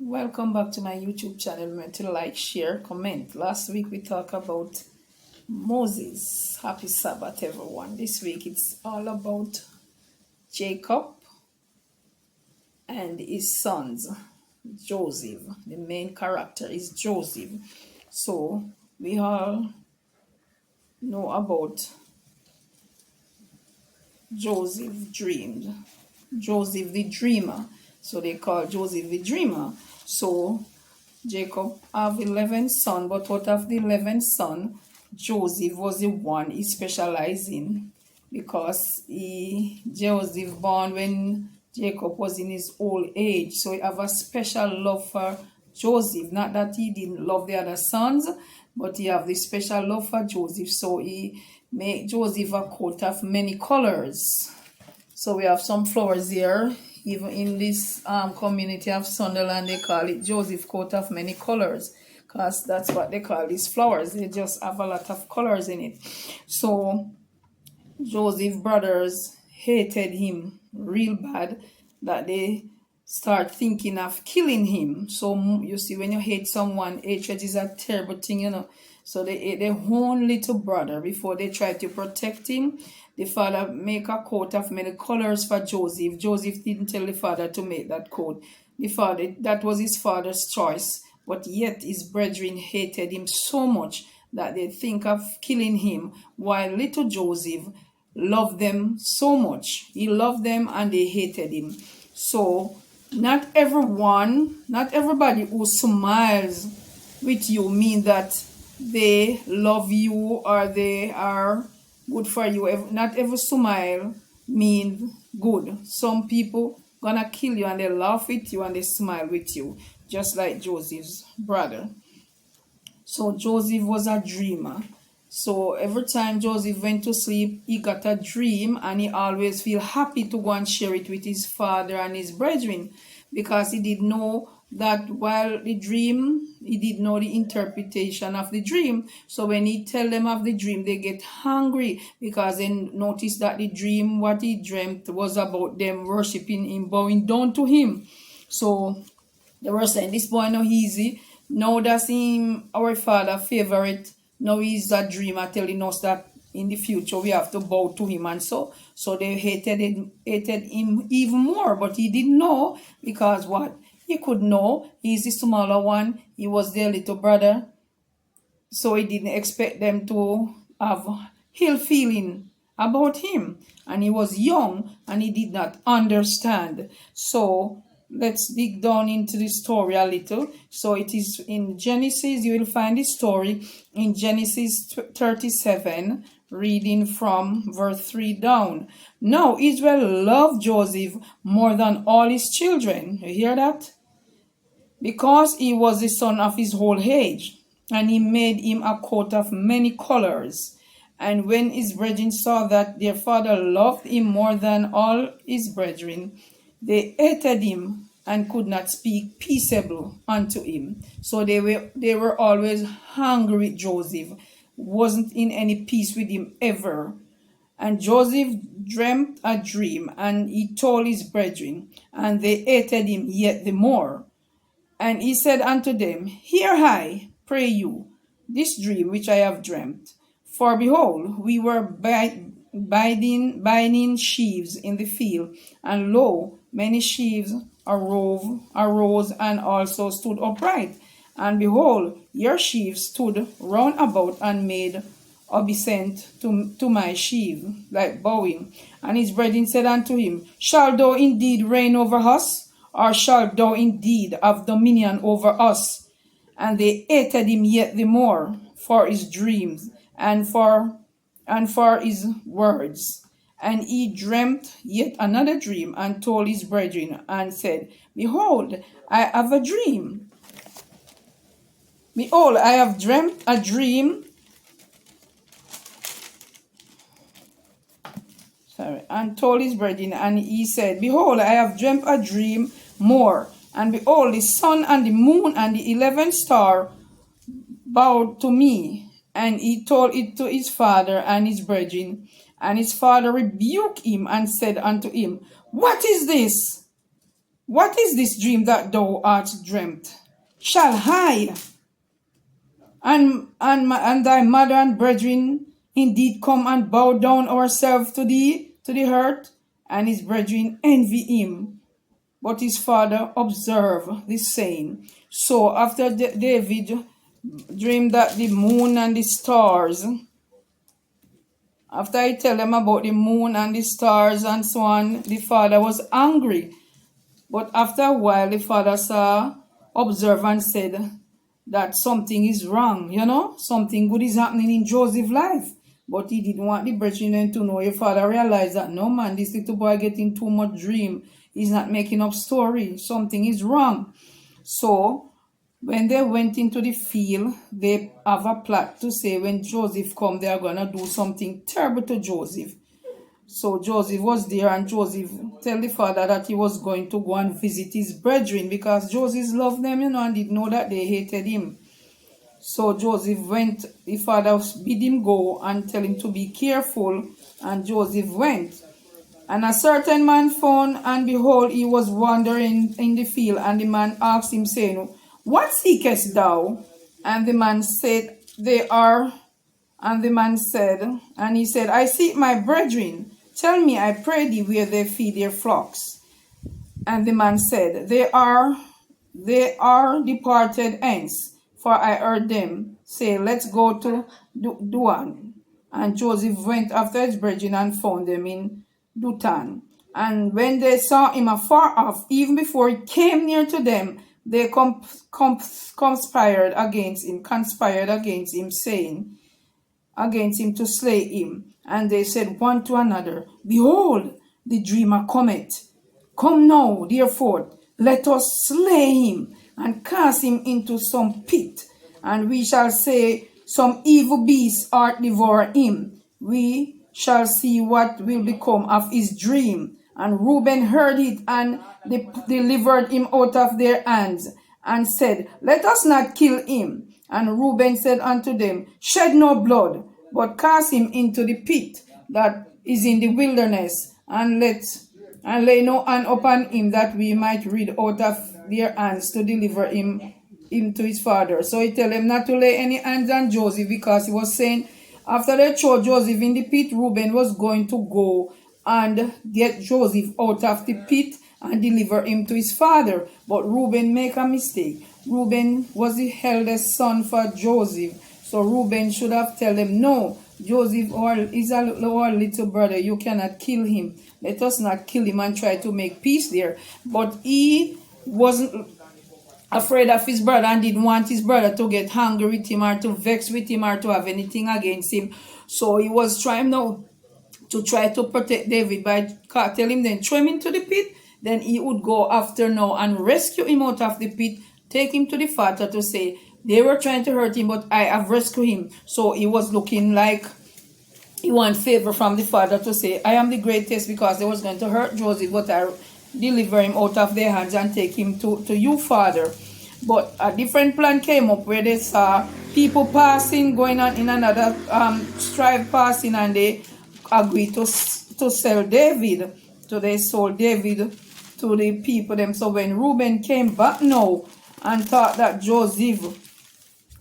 Welcome back to my YouTube channel. Remember to like, share, comment. Last week we talked about Moses. Happy Sabbath, everyone. This week it's all about Jacob and his sons, Joseph. The main character is Joseph. So we all know about Joseph dreamed. Joseph the dreamer. So they call Joseph the dreamer. So Jacob have 11 sons, but out of the 11 sons, Joseph was the one he specialized in, because Joseph born when Jacob was in his old age. So he have a special love for Joseph. Not that he didn't love the other sons, but he have the special love for Joseph. So he made Joseph a coat of many colors. So we have some flowers here. Even in this community of Sunderland, they call it Joseph coat of many colors, because that's what they call these flowers. They just have a lot of colors in it. So Joseph's brothers hated him real bad, that they start thinking of killing him. So you see, when you hate someone, hatred is a terrible thing. So they ate their own little brother before they tried to protect him. The father make a coat of many colors for Joseph. Joseph didn't tell the father to make that coat. That was his father's choice. But yet his brethren hated him so much that they think of killing him, while little Joseph loved them so much. He loved them and they hated him. So not everybody who smiles with you mean that they love you or they are good for you. Not every smile means good. Some people gonna kill you and they laugh with you and they smile with you, just like Joseph's brother. So Joseph was a dreamer. So every time Joseph went to sleep, he got a dream, and he always feel happy to go and share it with his father and his brethren, because he did know that while the dream, he did know the interpretation of the dream. So when he tell them of the dream, they get hungry, because they notice that the dream, what he dreamt, was about them worshiping him, bowing down to him. So they were saying, this boy no easy. Now that's him, our father favorite. Now he's a dreamer telling us that in the future we have to bow to him, and so they hated him even more. But he didn't know, because what? He could know. He's the smaller one. He was their little brother. So he didn't expect them to have ill feeling about him. And he was young and he did not understand. So let's dig down into the story a little. So it is in Genesis. You will find the story in Genesis 37, reading from verse 3 down. Now Israel loved Joseph more than all his children. You hear that? Because he was the son of his whole age, and he made him a coat of many colors. And when his brethren saw that their father loved him more than all his brethren, they hated him and could not speak peaceable unto him. So they were always hungry with Joseph, wasn't in any peace with him ever. And Joseph dreamt a dream, and he told his brethren, and they hated him yet the more. And he said unto them, Hear I, pray you, this dream which I have dreamt. For behold, we were binding sheaves in the field, and lo, many sheaves arose and also stood upright. And behold, your sheaves stood round about and made obeisance to my sheaf, like bowing. And his brethren said unto him, Shall thou indeed reign over us? Or shalt thou indeed have dominion over us? And they hated him yet the more for his dreams and for his words. And he dreamt yet another dream, and told his brethren, and said, Behold, I have a dream. Behold, I have dreamt a dream. And told his brethren, and he said, Behold, I have dreamt a dream more. And behold, the sun and the moon and the 11th star bowed to me. And he told it to his father and his brethren. And his father rebuked him and said unto him, What is this? What is this dream that thou art dreamt? Shall I and thy mother and brethren indeed come and bow down ourselves to thee, to the earth? And his brethren envy him. But his father observed this saying. So after David dreamed that the moon and the stars, after I tell them about the moon and the stars and so on, the father was angry. But after a while, the father saw, observed and said that something is wrong, something good is happening in Joseph's life. But he didn't want the brethren to know. Your father realized that, no man, this little boy getting too much dream. He's not making up story. Something is wrong. So when they went into the field, they have a plot to say when Joseph come, they are going to do something terrible to Joseph. So Joseph was there, and Joseph tell the father that he was going to go and visit his brethren because Joseph loved them, and didn't know that they hated him. So Joseph went, the father bid him go and tell him to be careful, and Joseph went. And a certain man found, and behold, he was wandering in the field, and the man asked him, saying, What seekest thou? And the man said, and he said, I seek my brethren. Tell me, I pray thee, where they feed their flocks. And the man said, They are departed hence, for I heard them say, Let's go to Duan. And Joseph went after his brethren and found them in Dothan. And when they saw him afar off, even before he came near to them, they conspired against him, saying, against him to slay him. And they said one to another, Behold, the dreamer cometh. Come now, therefore, let us slay him, and cast him into some pit, and we shall say, Some evil beast art devour him. We shall see what will become of his dream. And Reuben heard it, and delivered him out of their hands, and said, Let us not kill him. And Reuben said unto them, Shed no blood, but cast him into the pit that is in the wilderness, and lay no hand upon him, that we might rid out of their hands to deliver him to his father. So he tell them not to lay any hands on Joseph, because he was saying, after they throw Joseph in the pit, Reuben was going to go and get Joseph out of the pit and deliver him to his father. But Reuben make a mistake. Reuben was the eldest son for Joseph. So Reuben should have told them, no, Joseph is our little brother. You cannot kill him. Let us not kill him and try to make peace there. But he wasn't afraid of his brother and didn't want his brother to get angry with him or to vex with him or to have anything against him. So he was trying now to try to protect David by telling him, then throw him into the pit. Then he would go after now and rescue him out of the pit, take him to the father to say, they were trying to hurt him, but I have rescued him. So he was looking like he want favor from the father to say, I am the greatest, because they was going to hurt Joseph, but I deliver him out of their hands and take him to you, father. But a different plan came up where they saw people passing, going on in another strive passing, and they agreed to sell David. So they sold David to the people them. So when Reuben came back now and thought that Joseph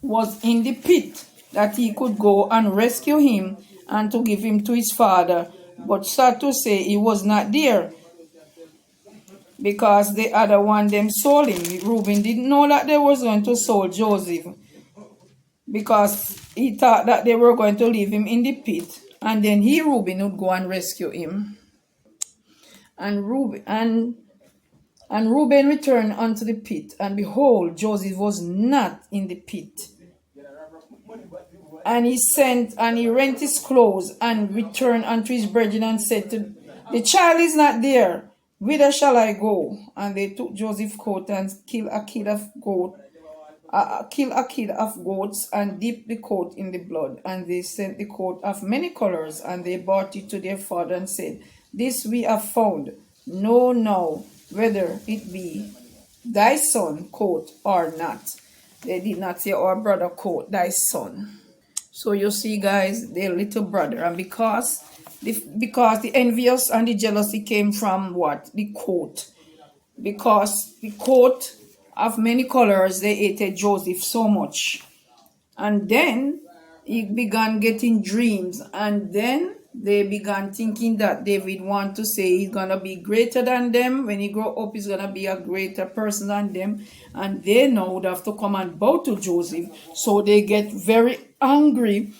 was in the pit, that he could go and rescue him and to give him to his father, but sad to say he was not there, because the other one them sold him. Reuben didn't know that they was going to sell Joseph, because he thought that they were going to leave him in the pit, and then Reuben would go and rescue him. And Reuben returned unto the pit, and behold, Joseph was not in the pit. And he rent his clothes and returned unto his brethren and said to the child is not there. Whither shall I go? And they took Joseph's coat and killed a kid of goats and dipped the coat in the blood. And they sent the coat of many colors, and they brought it to their father and said, This we have found. Know now whether it be thy son coat or not. They did not say our brother coat, thy son. So you see, guys, their little brother, and because the envious and the jealousy came from what? The coat. because the coat of many colors, they hated Joseph so much. And then he began getting dreams, and then they began thinking that David want to say he's gonna be greater than them. When he grow up, he's gonna be a greater person than them, and they now would have to come and bow to Joseph. So they get very angry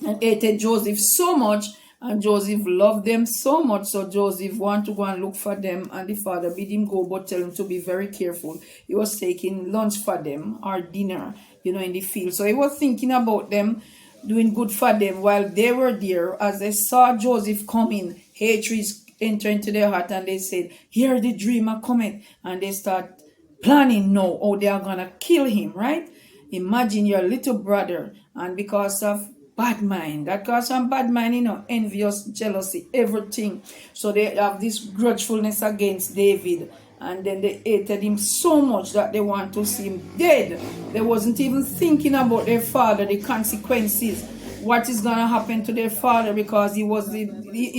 and hated Joseph so much, and Joseph loved them so much, so Joseph wanted to go and look for them, and the father bid him go, but tell him to be very careful. He was taking lunch for them or dinner, in the field. So he was thinking about them, doing good for them while they were there. As they saw Joseph coming, hatred entered into their heart, and they said, "Here the dreamer cometh," and they start planning now how they are gonna kill him, right? Imagine your little brother, and because of bad mind, that cause some bad mind, envious, jealousy, everything. So they have this grudgefulness against David, and then they hated him so much that they want to see him dead. They wasn't even thinking about their father, the consequences, what is gonna happen to their father, because he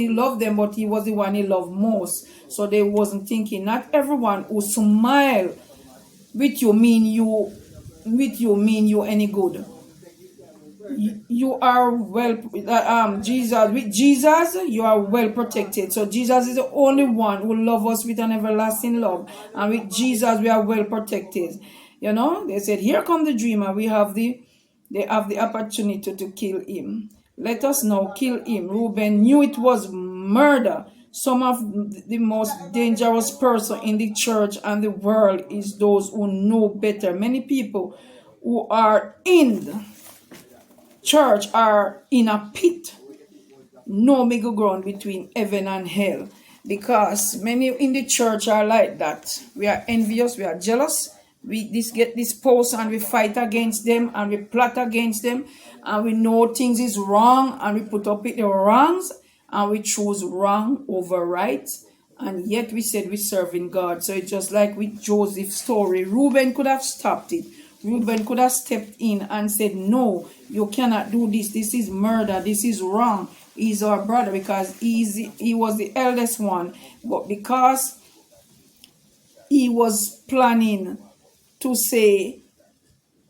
loved them, but he was the one he loved most. So they wasn't thinking. Not everyone who smile with you mean you any good. You are Jesus, with Jesus you are well protected. So Jesus is the only one who loves us with an everlasting love, and with Jesus we are well protected. They said, "Here come the dreamer." They have the opportunity to kill him. Let us now kill him. Reuben knew it was murder. Some of the most dangerous person in the church and the world is those who know better. Many people who are in church are in a pit, no middle ground between heaven and hell, because many in the church are like that. We are envious, we are jealous, we get this post and we fight against them and we plot against them, and we know things is wrong and we put up with the wrongs and we choose wrong over right, and yet we said we're serving God. So it's just like with Joseph's story. Reuben could have stopped it. Reuben could have stepped in and said, "No, you cannot do this. This is murder. This is wrong. He's our brother," because he was the eldest one. But because he was planning to say,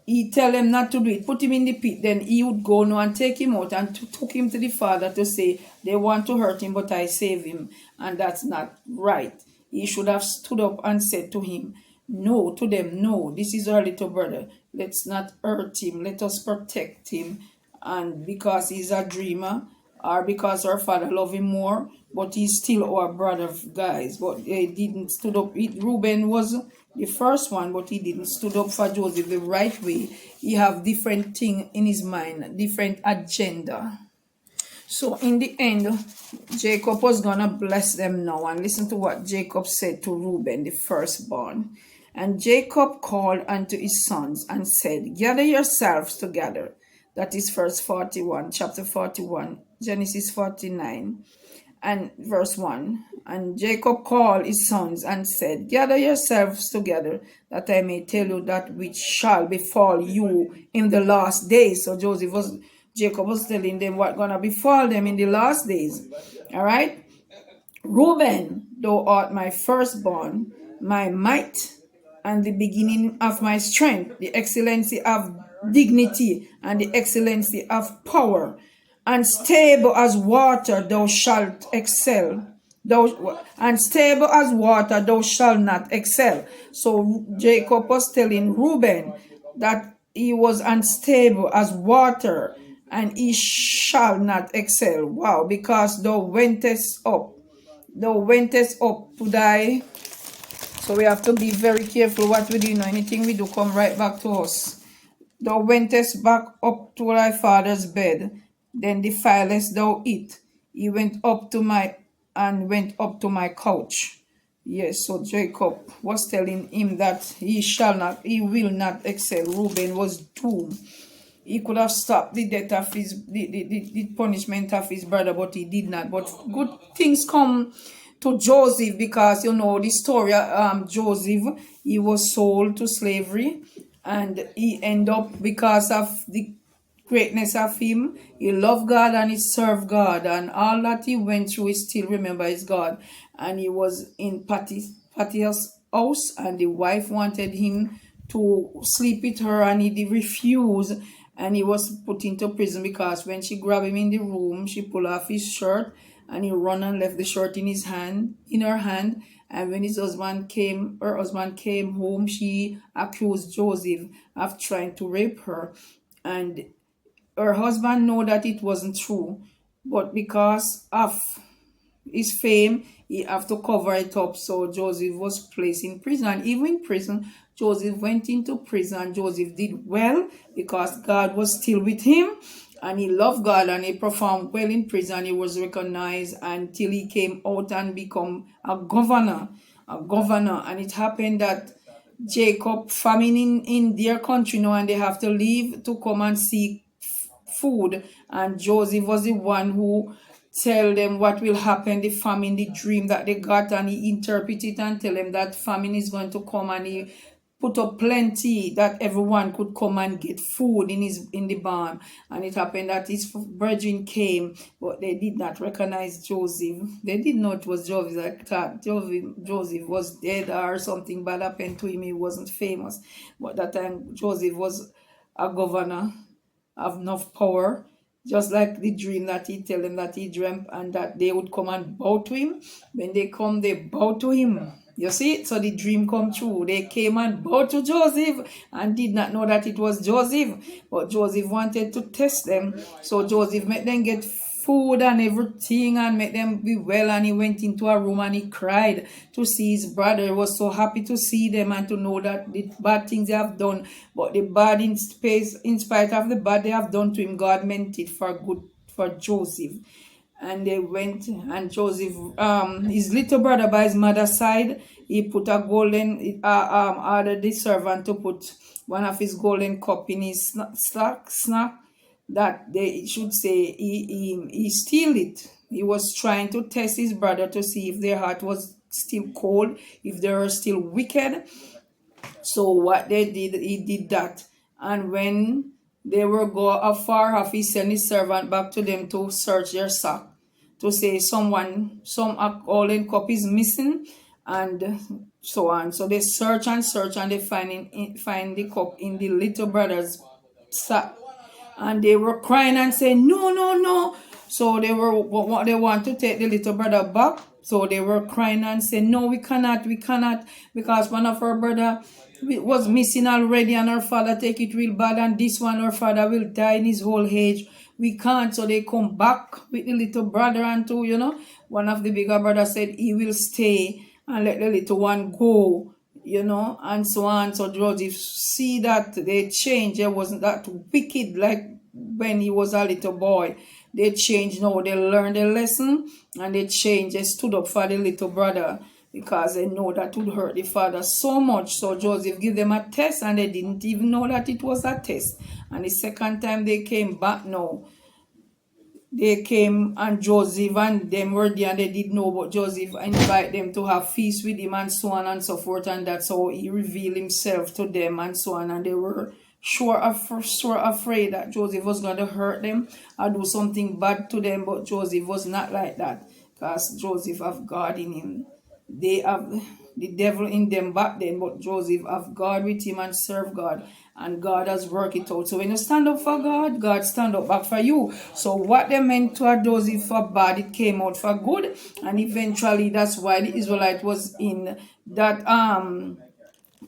he tell him not to do it, put him in the pit, then he would go now and take him out and took him to the father to say, "They want to hurt him, but I save him." And that's not right. He should have stood up and said to him, "No," to them, "No, this is our little brother. Let's not hurt him. Let us protect him." And because he's a dreamer, or because our father love him more, but he's still our brother, guys. But they didn't stood up. Reuben was the first one, but he didn't stood up for Joseph the right way. He have different thing in his mind, different agenda. So in the end, Jacob was gonna bless them now. And listen to what Jacob said to Reuben, the firstborn. "And Jacob called unto his sons and said, Gather yourselves together." That is verse 41, chapter 41, Genesis 49, and verse 1. "And Jacob called his sons and said, Gather yourselves together, that I may tell you that which shall befall you in the last days." So Jacob was telling them what gonna befall them in the last days. All right. "Reuben, thou art my firstborn, my might, and the beginning of my strength, the excellency of dignity, and the excellency of power. Unstable as water thou shalt excel. Unstable as water thou shalt not excel." So Jacob was telling Reuben that he was unstable as water and he shall not excel. Wow, because thou wentest up to thy. So we have to be very careful what we do. Anything we do come right back to us. "Thou wentest back up to thy father's bed, then defilest thou it. He went up to my couch." Yes, so Jacob was telling him that he will not excel. Reuben was doomed. He could have stopped the death of the punishment of his brother, but he did not. But good things come to Joseph, because the story. Joseph, he was sold to slavery, and he ended up, because of the greatness of him, he loved God and he served God, and all that he went through, he still remember his God. And he was in Potiphar's house, and the wife wanted him to sleep with her, and he refused, and he was put into prison because when she grabbed him in the room, she pulled off his shirt, and he run and left the shirt in her hand. And when her husband came home, she accused Joseph of trying to rape her, and her husband know that it wasn't true, but because of his fame, he have to cover it up. So Joseph was placed in prison, and even in prison, Joseph went into prison. Joseph did well because God was still with him, and he loved God, and he performed well in prison. He was recognized until he came out and become a governor. And it happened that Jacob famine in their country now, and they have to leave to come and seek food, and Joseph was the one who tell them what will happen, the famine, the dream that they got, and he interpret it and tell them that famine is going to come, and he put up plenty that everyone could come and get food in the barn. And it happened that his brethren came, but they did not recognize Joseph. They did not it was Joseph. That thought Joseph was dead or something bad happened to him. He wasn't famous, but that time Joseph was a governor, have enough power, just like the dream that he tell them that he dreamt, and that they would come and bow to him. When they come, they bow to him. You see, so the dream come true. They came and bowed to Joseph and did not know that it was Joseph, but Joseph wanted to test them. So Joseph made them get food and everything and make them be well, and he went into a room and he cried to see his brother. He was so happy to see them and to know that the bad things they have done, but the bad in spite of the bad they have done to him, God meant it for good for Joseph. And they went, and Joseph, his little brother by his mother's side, he put a golden, ordered the servant to put one of his golden cup in his snack, that they should say he steal it. He was trying to test his brother to see if their heart was still cold, if they were still wicked. So what they did, he did that. And when they were go afar off, he sent his servant back to them to search their sack, to say some golden cup is missing, and so on. So they search and they find the cup in the little brother's sack, and they were crying and saying, no. So they want to take the little brother back. So they were crying and saying, no, we cannot, because one of our brother was missing already, and our father take it real bad, and this one, our father will die in his whole age. We can't. So they come back with the little brother, and one of the bigger brothers said he will stay and let the little one go, and so on. So Joseph see that they changed. They wasn't that wicked like when he was a little boy. They changed now. They learned their lesson, and they changed. They stood up for the little brother, because they know that would hurt the father so much. So Joseph gave them a test, and they didn't even know that it was a test. And the second time they came back now, they came, and Joseph and them were there, and they didn't know, but Joseph invited them to have feast with him, and so on and so forth, and that's how he revealed himself to them, and so on. And they were sure afraid that Joseph was going to hurt them or do something bad to them, but Joseph was not like that, because Joseph have God in him. They have the devil in them back then, but Joseph have God with him and serve God, and God has worked it out. So when you stand up for God, God stand up back for you. So what they meant to Joseph for bad, it came out for good, and eventually that's why the Israelite was in that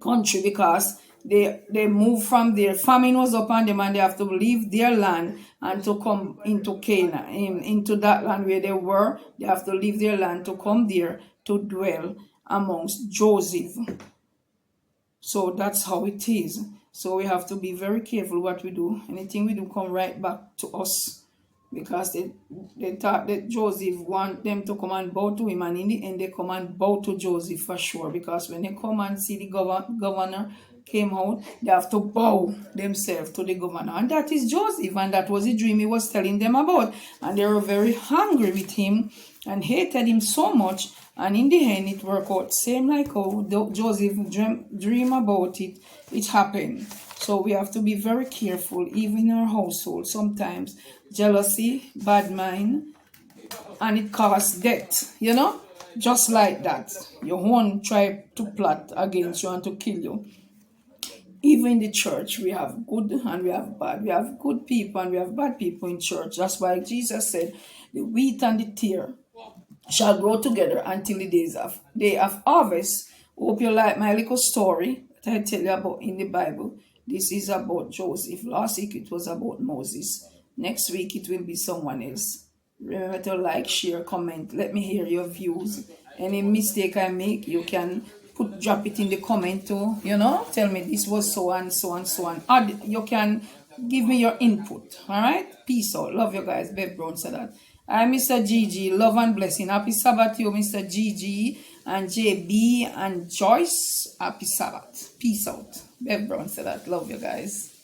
country, because they moved from there. Famine was upon them, and they have to leave their land and to come into Canaan, into that land where they were. They have to leave their land to come there to dwell amongst Joseph. So that's how it is. So we have to be very careful what we do. Anything we do come right back to us, because they thought that Joseph want them to come and bow to him, and in the end they come and bow to Joseph for sure, because when they come and see the governor came out, they have to bow themselves to the governor, and that is Joseph, and that was the dream he was telling them about, and they were very angry with him and hated him so much, and in the end it worked out same like how Joseph dream about it. It happened. So we have to be very careful, even in our household. Sometimes jealousy, bad mind, and it causes death, Just like that, your own try to plot against you and to kill you. Even in the church, we have good and we have bad. We have good people and we have bad people in church. That's why Jesus said, the wheat and the tear shall grow together until the day of harvest. Hope you like my little story that I tell you about in the Bible. This is about Joseph. Last week it was about Moses. Next week it will be someone else. Remember to like, share, comment. Let me hear your views. Any mistake I make, you can drop it in the comment too. Tell me this was so and so and so and add. You can give me your input. All right. Peace out. Love you guys. Bev Brown said that. I'm Mr. GG. Love and blessing. Happy Sabbath to you, Mr. GG and JB and Joyce. Happy Sabbath. Peace out. Bev Brown said that. Love you guys.